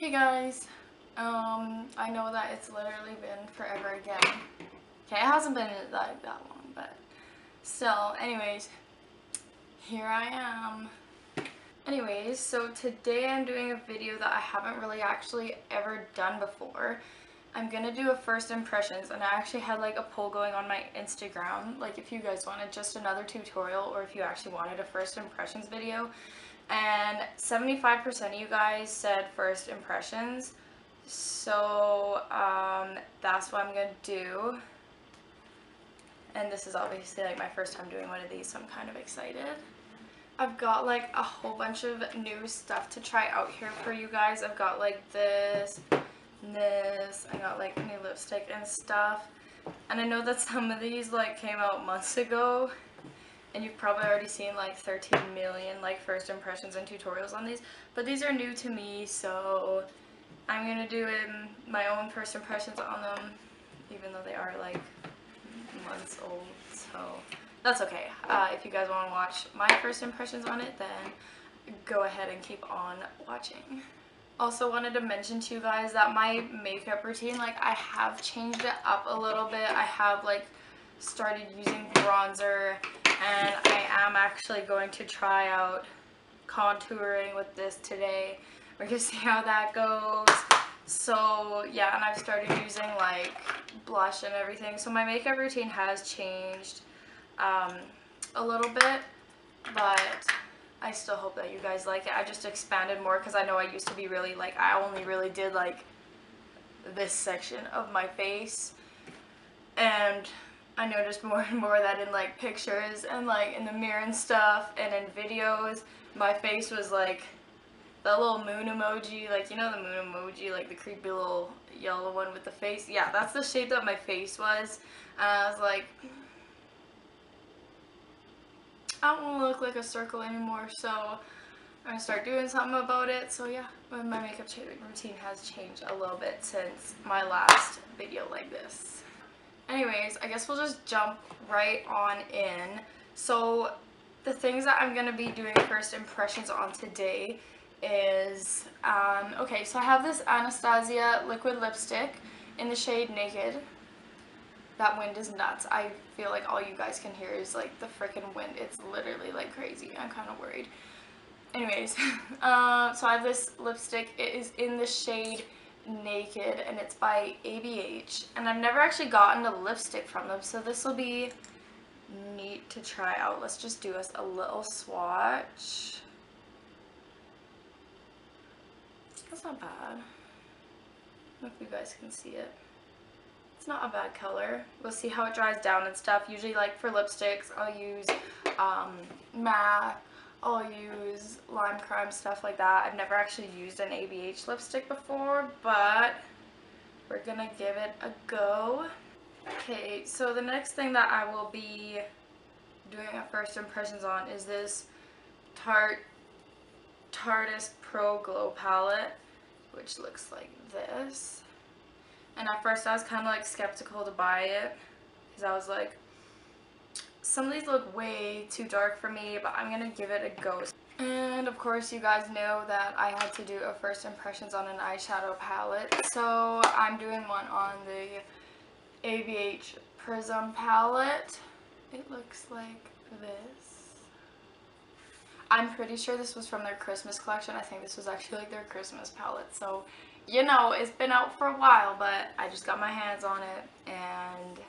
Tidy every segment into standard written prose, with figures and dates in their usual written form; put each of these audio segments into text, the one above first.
Hey guys, I know that it's literally been forever again. Okay, it hasn't been like that long, but still, anyways, here I am. Anyways, so today I'm doing a video that I haven't really actually ever done before. I'm gonna do a first impressions, and I actually had like a poll going on my Instagram, like if you guys wanted just another tutorial or if you actually wanted a first impressions video. And 75% of you guys said first impressions. So that's what I'm gonna do. And this is obviously like my first time doing one of these, so I'm kind of excited. I've got like a whole bunch of new stuff to try out here for you guys. I've got like this, I got like new lipstick and stuff. And I know that some of these like came out months ago, and you've probably already seen like 13 million like first impressions and tutorials on these, but these are new to me, so I'm gonna do my own first impressions on them, even though they are like months old, so that's okay. If you guys want to watch my first impressions on it, then go ahead and keep on watching. Also wanted to mention to you guys that my makeup routine, like I have changed it up a little bit. I have like started using bronzer, and I am actually going to try out contouring with this today. We're gonna see how that goes. So yeah, and I've started using like blush and everything. So my makeup routine has changed a little bit, but I still hope that you guys like it. I just expanded more because I know I used to be really like, I only really did like this section of my face, and I noticed more and more that in like pictures and like in the mirror and stuff and in videos, my face was like that little moon emoji, like you know the moon emoji, like the creepy little yellow one with the face. Yeah, that's the shape that my face was. And I was like, I don't want to look like a circle anymore, so I'm gonna start doing something about it. So yeah, my makeup routine has changed a little bit since my last video like this. Anyways, I guess we'll just jump right on in. So the things that I'm going to be doing first impressions on today is, okay, so I have this Anastasia liquid lipstick in the shade Naked. That wind is nuts. I feel like all you guys can hear is like the freaking wind. It's literally like crazy. I'm kind of worried. Anyways, so I have this lipstick. It is in the shade Naked, and it's by ABH, and I've never actually gotten a lipstick from them, so this will be neat to try out. Let's just do us a little swatch. That's not bad. I don't know if you guys can see it. It's not a bad color. We'll see how it dries down and stuff. Usually like for lipsticks I'll use matte, I'll use lime crime, stuff like that. I've never actually used an ABH lipstick before, but we're gonna give it a go. Okay, so the next thing that I will be doing a first impressions on is this Tarteist Pro Glow palette, which looks like this. And at first I was kind of like skeptical to buy it, because I was like, some of these look way too dark for me, but I'm gonna give it a go. And of course you guys know that I had to do a first impressions on an eyeshadow palette, so I'm doing one on the ABH Prism palette. It looks like this. I'm pretty sure this was from their Christmas collection. I think this was actually like their Christmas palette, so you know, it's been out for a while, but I just got my hands on it, and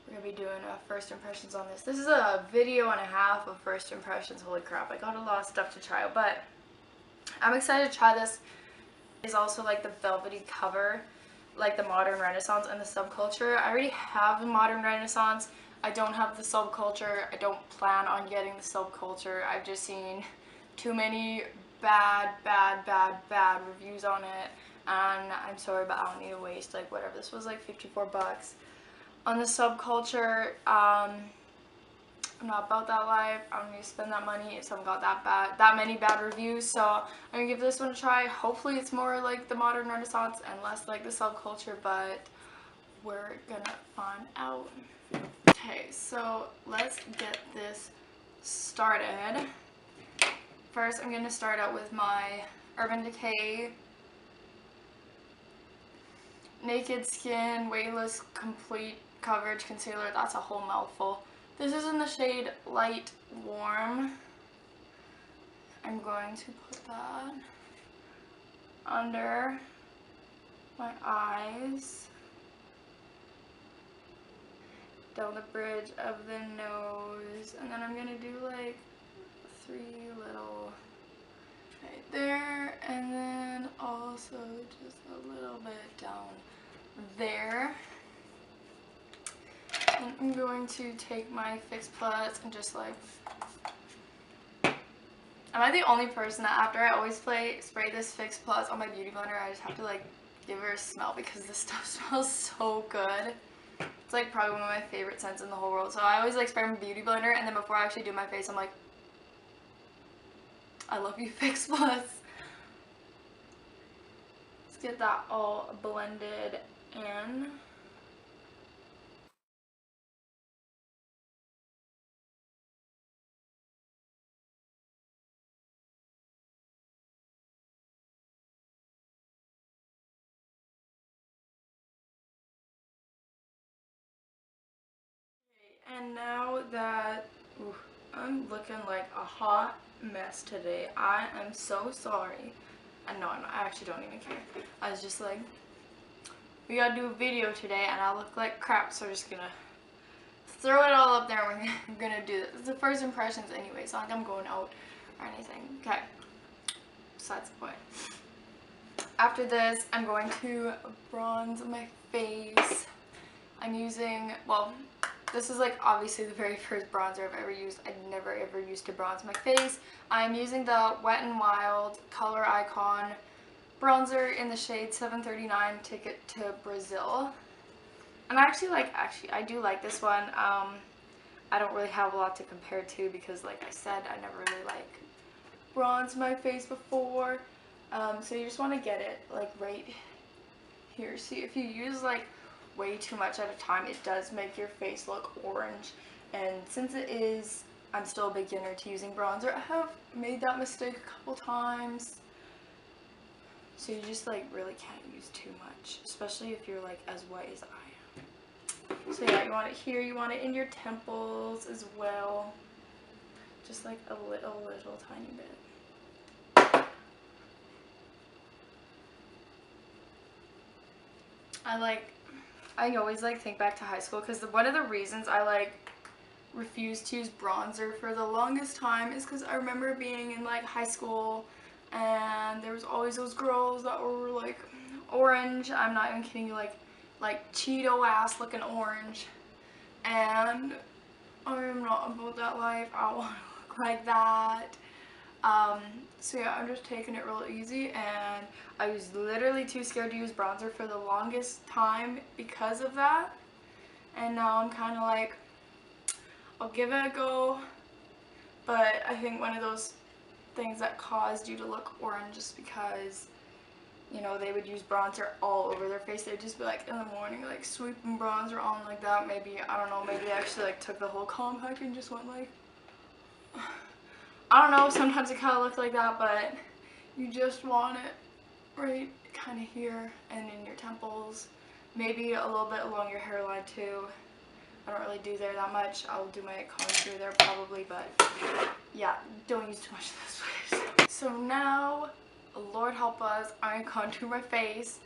we're gonna be doing a first impressions on this. This is a video and a half of first impressions. Holy crap, I got a lot of stuff to try out, but I'm excited to try this. It's also like the velvety cover, like the Modern Renaissance and the Subculture. I already have the Modern Renaissance. I don't have the Subculture. I don't plan on getting the Subculture. I've just seen too many bad reviews on it, and I'm sorry, but I don't need to waste like whatever this was, like 54 bucks on the Subculture. I'm not about that life. I don't need to spend that money if someone got that many bad reviews. So I'm gonna give this one a try. Hopefully it's more like the Modern Renaissance and less like the Subculture, but we're gonna find out. Okay, so let's get this started. First, I'm going to start out with my Urban Decay Naked Skin Weightless Complete Coverage Concealer. That's a whole mouthful. This is in the shade Light Warm. I'm going to put that under my eyes, down the bridge of the nose, and then I'm going to do like 3 little right there, and then also just a little bit down there. And I'm going to take my Fix Plus and just like, am I the only person that after I always spray this Fix Plus on my beauty blender, I just have to like give her a smell because this stuff smells so good. It's like probably one of my favorite scents in the whole world. So I always like spray my beauty blender, and then before I actually do my face, I'm like, I love you, Fix Plus. Let's get that all blended in. And now that I'm looking like a hot mess today, I am so sorry. And no, I actually don't even care. I was just like, we gotta do a video today and I look like crap, so we're just gonna throw it all up there and we're gonna do this. It's the first impressions anyway. It's not like I'm going out or anything. Okay, besides the point. After this, I'm going to bronze my face. I'm using, well, this is like obviously the very first bronzer I've ever used. I've never ever used to bronze my face. I'm using the Wet n Wild Color Icon bronzer in the shade 739 Ticket to Brazil. And I I do like this one. I don't really have a lot to compare to because like I said, I never really like bronzed my face before. So you just want to get it like right here. See, if you use like way too much at a time, it does make your face look orange. And since I'm still a beginner to using bronzer, I have made that mistake a couple times. So you just like really can't use too much, especially if you're like as white as I am. So yeah, you want it here, you want it in your temples as well. Just like a little tiny bit. I always like think back to high school because one of the reasons I like refused to use bronzer for the longest time is because I remember being in like high school and there was always those girls that were like orange. I'm not even kidding you, like Cheeto ass looking orange, and I am not about that life. I don't want to look like that. So yeah, I'm just taking it real easy, and I was literally too scared to use bronzer for the longest time because of that. And now I'm kind of like, I'll give it a go, but I think one of those things that caused you to look orange just because, you know, they would use bronzer all over their face. They'd just be like in the morning, like sweeping bronzer on like that. Maybe, I don't know, maybe they actually like took the whole compact and just went like, I don't know, sometimes it kind of looks like that, but you just want it right kind of here and in your temples. Maybe a little bit along your hairline too. I don't really do there that much. I'll do my contour there probably, but yeah, don't use too much of this place. So now, Lord help us, I contour my face.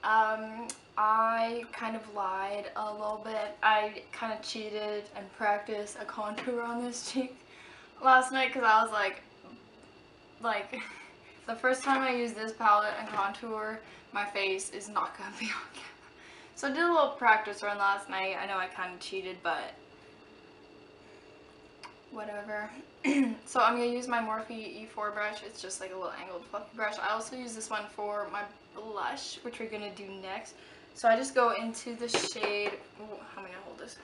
I kind of lied a little bit. I kind of cheated and practiced a contour on this cheek last night because I was like the first time I use this palette and contour my face is not gonna be on camera. So I did a little practice run last night. I know I kind of cheated, but whatever. So I'm gonna use my Morphe E4 brush. It's just like a little angled fluffy brush. I also use this one for my blush, which we're gonna do next. So I just go into the shade, ooh, how am I gonna hold this?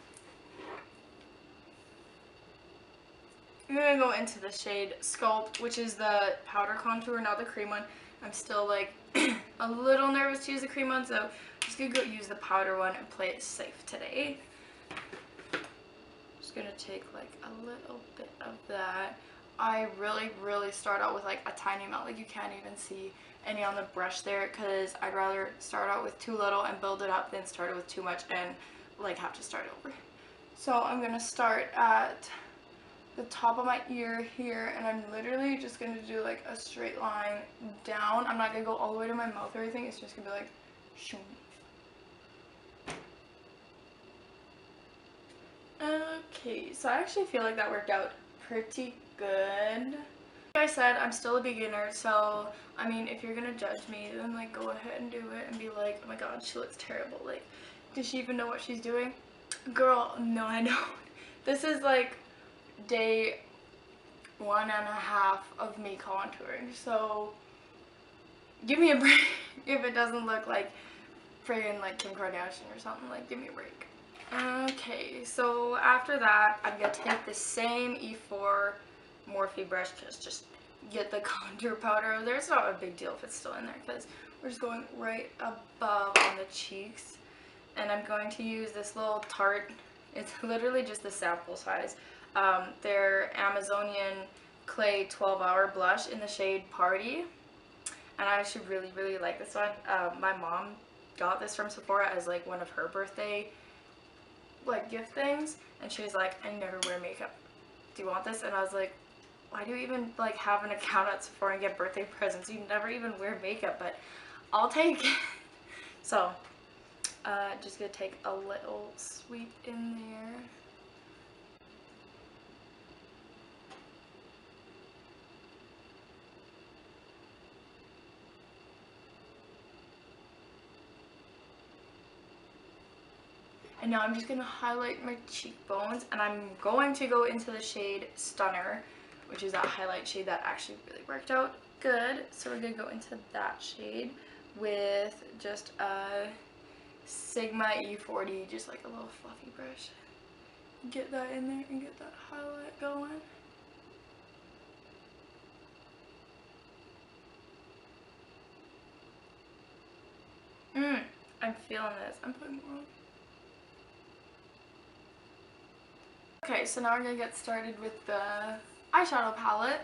I'm gonna go into the shade Sculpt, which is the powder contour, not the cream one. I'm still like a little nervous to use the cream one, so I'm just gonna go use the powder one and play it safe today. Just gonna take like a little bit of that. I really start out with like a tiny amount. Like you can't even see any on the brush there, because I'd rather start out with too little and build it up than start it with too much and like have to start over. So I'm gonna start at the top of my ear here, and I'm literally just gonna do like a straight line down. I'm not gonna go all the way to my mouth or anything. It's just gonna be like shoom. Okay, so I actually feel like that worked out pretty good. Like I said, I'm still a beginner, so I mean, if you're gonna judge me, then like go ahead and do it and be like, oh my god, she looks terrible. Like, does she even know what she's doing? Girl, no, I don't. This is like day 1.5 of me contouring, so give me a break if it doesn't look like friggin' like Kim Kardashian or something. Like, give me a break. Okay, so after that, I'm gonna take the same E4 Morphe brush, just get the contour powder over there. It's not a big deal if it's still in there, because we're just going right above on the cheeks. And I'm going to use this little Tarte. It's literally just the sample size. Their Amazonian Clay 12-Hour Blush in the shade Paaarty. And I actually really like this one. My mom got this from Sephora as like one of her birthday like gift things, and she was like, I never wear makeup, do you want this? And I was like, why do you even like have an account at Sephora and get birthday presents? You never even wear makeup, but I'll take it. So just gonna take a little sweep in there. And now I'm just going to highlight my cheekbones, and I'm going to go into the shade Stunner, which is that highlight shade that actually really worked out good. So we're going to go into that shade with just a Sigma E40, just like a little fluffy brush. Get that in there and get that highlight going. I'm feeling this. I'm putting more on. Okay, so now we're gonna get started with the eyeshadow palette.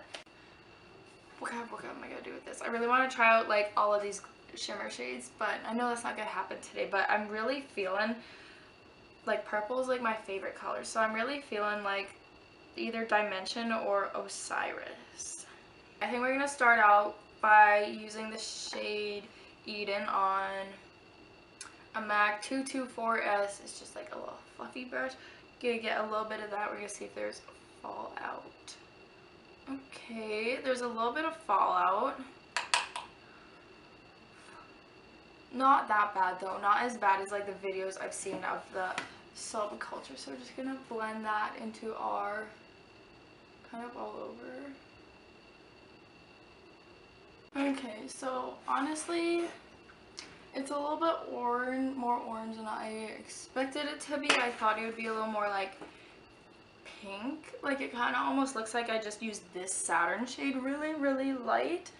What am I gonna do with this? I really want to try out like all of these shimmer shades, but I know that's not gonna happen today. But I'm really feeling like purple is like my favorite color, so I'm really feeling like either Dimension or Osiris. I think we're gonna start out by using the shade Eden on a MAC 224S. It's just like a little fluffy brush. Gonna get a little bit of that. We're gonna see if there's fallout. Okay, there's a little bit of fallout. Not that bad though, not as bad as like the videos I've seen of the subculture. So we're just gonna blend that into our kind of all over. Okay, so honestly, it's a little bit more orange than I expected it to be. I thought it would be a little more like pink. Like it kind of almost looks like I just used this Saturn shade really light.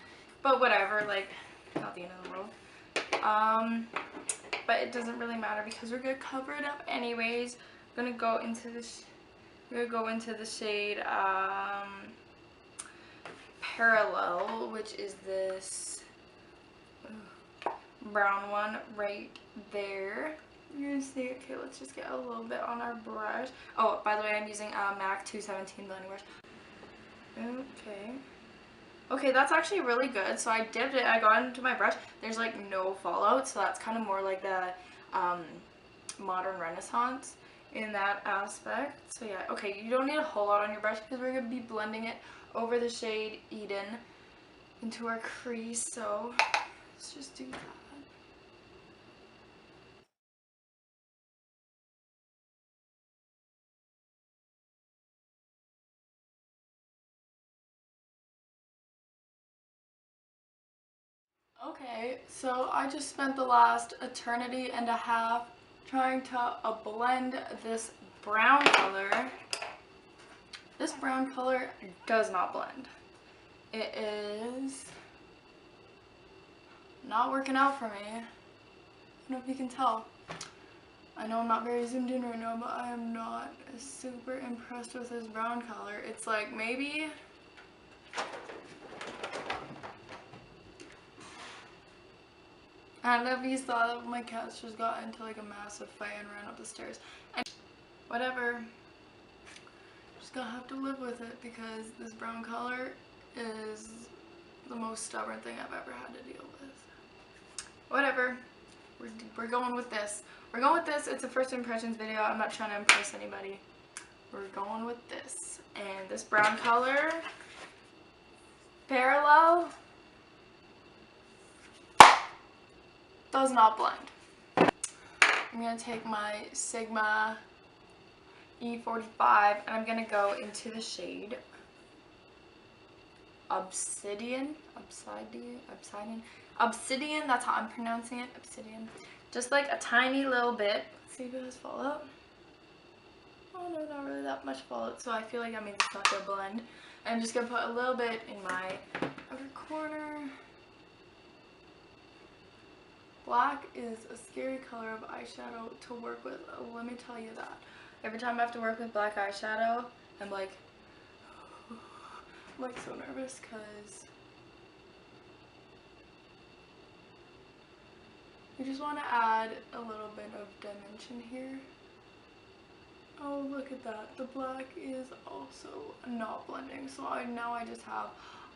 But whatever, like not the end of the world. But it doesn't really matter because we're gonna cover it up anyways. I'm gonna go into this. We're gonna go into the shade Parallel, which is this brown one right there. You're gonna see. Okay, let's just get a little bit on our brush. Oh, by the way, I'm using a MAC 217 blending brush. Okay, that's actually really good. So I dipped it, I got into my brush. There's like no fallout, so that's kind of more like the modern Renaissance in that aspect. So yeah, okay, you don't need a whole lot on your brush because we're gonna be blending it over the shade Eden into our crease. So let's just do that. Okay, so I just spent the last eternity and a half trying to blend this brown color. This brown color does not blend. It is not working out for me. I don't know if you can tell. I know I'm not very zoomed in right now, but I am not super impressed with this brown color. It's like maybe I don't know if you saw that my cats just got into like a massive fight and ran up the stairs. And whatever. Just gonna have to live with it because this brown color is the most stubborn thing I've ever had to deal with. Whatever. We're going with this. We're going with this. It's a first impressions video. I'm not trying to impress anybody. We're going with this. And this brown color, Parallel, does not blend. I'm going to take my Sigma E45 and I'm going to go into the shade Obsidian, that's how I'm pronouncing it, Obsidian. Just like a tiny little bit. Let's see if it has fallout. Oh no, not really that much fallout, so I feel like that means it's not gonna blend. I'm just gonna put a little bit in my outer corner. Black is a scary color of eyeshadow to work with, let me tell you that. Every time I have to work with black eyeshadow, I'm like so nervous because you just want to add a little bit of dimension here. Oh, look at that. The black is also not blending, so now I just have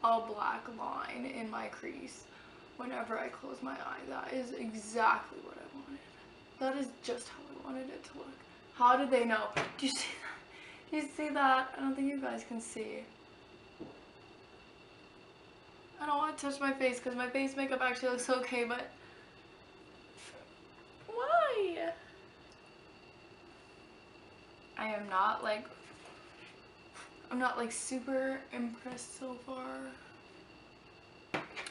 a black line in my crease whenever I close my eye. That is exactly what I wanted. That is just how I wanted it to look. How did they know? Do you see that? Do you see that? I don't think you guys can see. I don't want to touch my face because my face makeup actually looks okay, but why? I'm not like super impressed so far.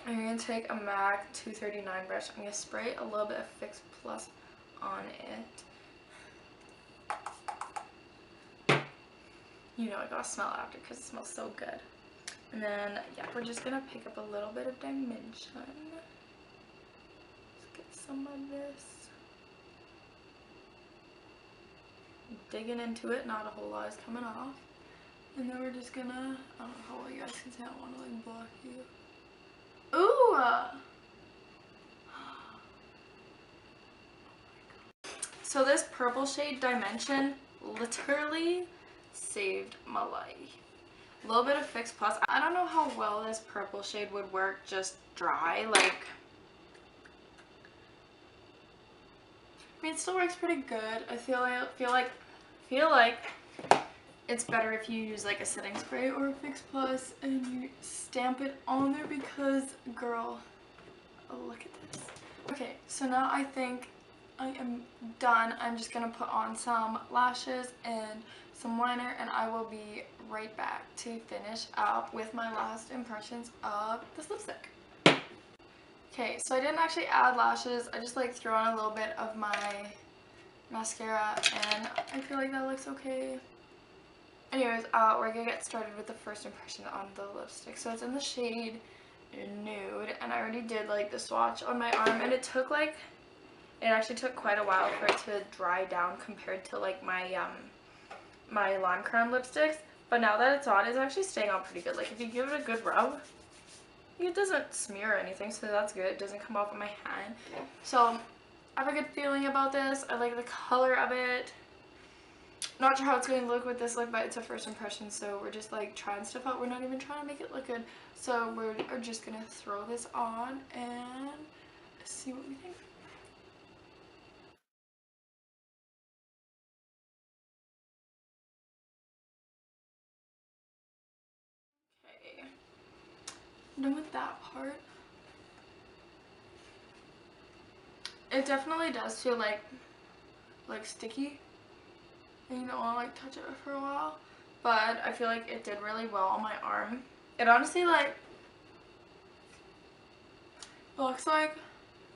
I'm going to take a MAC 239 brush. I'm going to spray a little bit of Fix Plus on it. You know I gotta smell it after because it smells so good. And then, yeah, we're just going to pick up a little bit of dimension. Let's get some of this. Digging into it, not a whole lot is coming off. And then we're just gonna, I don't know how well you guys can see, I don't want to like block you. Ooh! So this purple shade Dimension literally saved my life. A little bit of Fix Plus. I don't know how well this purple shade would work just dry. Like, I mean, it still works pretty good. I feel like it's better if you use like a setting spray or a Fix Plus and you stamp it on there because, girl, oh, look at this. Okay, so now I think I am done. I'm just gonna put on some lashes and some liner and I will be right back to finish up with my last impressions of this lipstick. Okay, so I didn't actually add lashes. I just like threw on a little bit of my mascara and I feel like that looks okay. Anyways, we're gonna get started with the first impression on the lipstick. So it's in the shade Nude and I already did like the swatch on my arm and it actually took quite a while for it to dry down compared to like my my Lime Crime lipsticks. But now that it's on, it's actually staying on pretty good. Like if you give it a good rub, it doesn't smear or anything, so that's good. It doesn't come off of my hand. So I have a good feeling about this. I like the color of it. Not sure how it's going to look with this look, but it's a first impression, so we're just like trying stuff out. We're not even trying to make it look good. So we're just going to throw this on and see what we think. Okay, I'm done with that part. It definitely does feel like sticky. And you don't want to like touch it for a while, but I feel like it did really well on my arm. It honestly like looks like,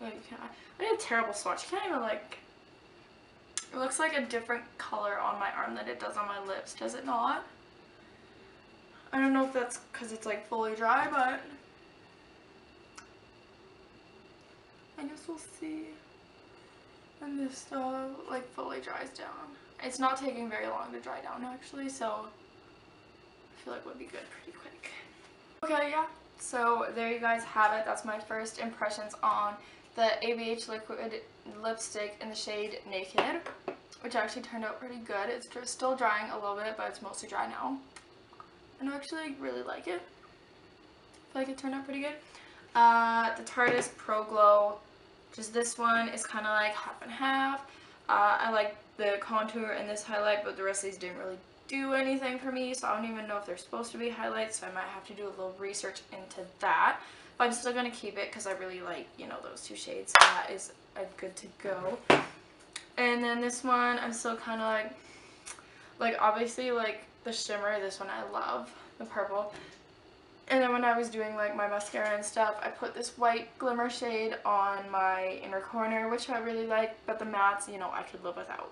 oh, you can't, I did a terrible swatch. You can't even like, it looks like a different color on my arm than it does on my lips, does it not? I don't know if that's because it's like fully dry, but I guess we'll see when this stuff like fully dries down. It's not taking very long to dry down actually, so I feel like it would be good pretty quick. Okay, yeah, so there you guys have it. That's my first impressions on the ABH liquid lipstick in the shade Naked, which actually turned out pretty good. It's still drying a little bit, but it's mostly dry now. And I actually really like it. I feel like it turned out pretty good. The Tarteist Pro Glow, just this one is kind of like half and half. I like the contour and this highlight, but the rest of these didn't really do anything for me, so I don't even know if they're supposed to be highlights, so I might have to do a little research into that. But I'm still going to keep it because I really like, you know, those two shades, so that is good to go. And then this one, I'm still kind of like obviously like the shimmer, this one I love, the purple. And then when I was doing like my mascara and stuff, I put this white glimmer shade on my inner corner, which I really like, but the mattes, you know, I could live without.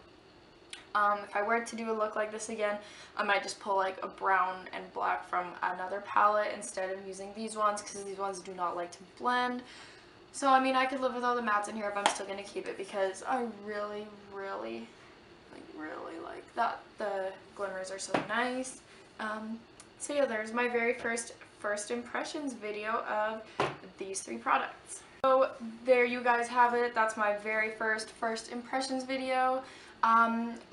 If I were to do a look like this again, I might just pull like a brown and black from another palette instead of using these ones, because these ones do not like to blend. So I mean, I could live with all the mattes in here, but I'm still going to keep it because I really like that. The glimmers are so nice. So yeah, there's my very first impressions video of these three products. So there you guys have it. That's my very first impressions video.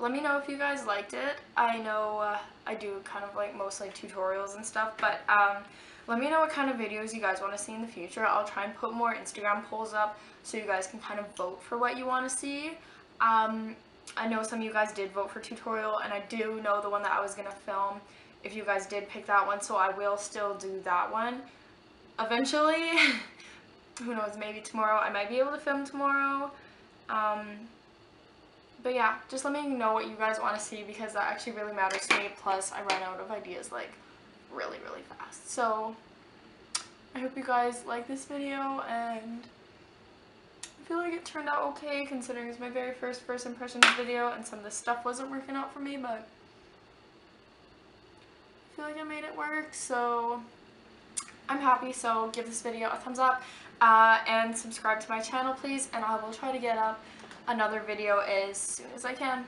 Let me know if you guys liked it. I know I do kind of like mostly tutorials and stuff, but let me know what kind of videos you guys want to see in the future. I'll try and put more Instagram polls up so you guys can kind of vote for what you want to see. I know some of you guys did vote for tutorial, and I do know the one that I was going to film if you guys did pick that one, so I will still do that one eventually. Who knows, maybe tomorrow. I might be able to film tomorrow. But yeah, just let me know what you guys want to see, because that actually really matters to me. Plus, I run out of ideas like really fast. So I hope you guys like this video, and I feel like it turned out okay considering it's my very first impressions video and some of the stuff wasn't working out for me, but I feel like I made it work, so I'm happy. So give this video a thumbs up and subscribe to my channel, please, and I will try to get up another video as soon as I can.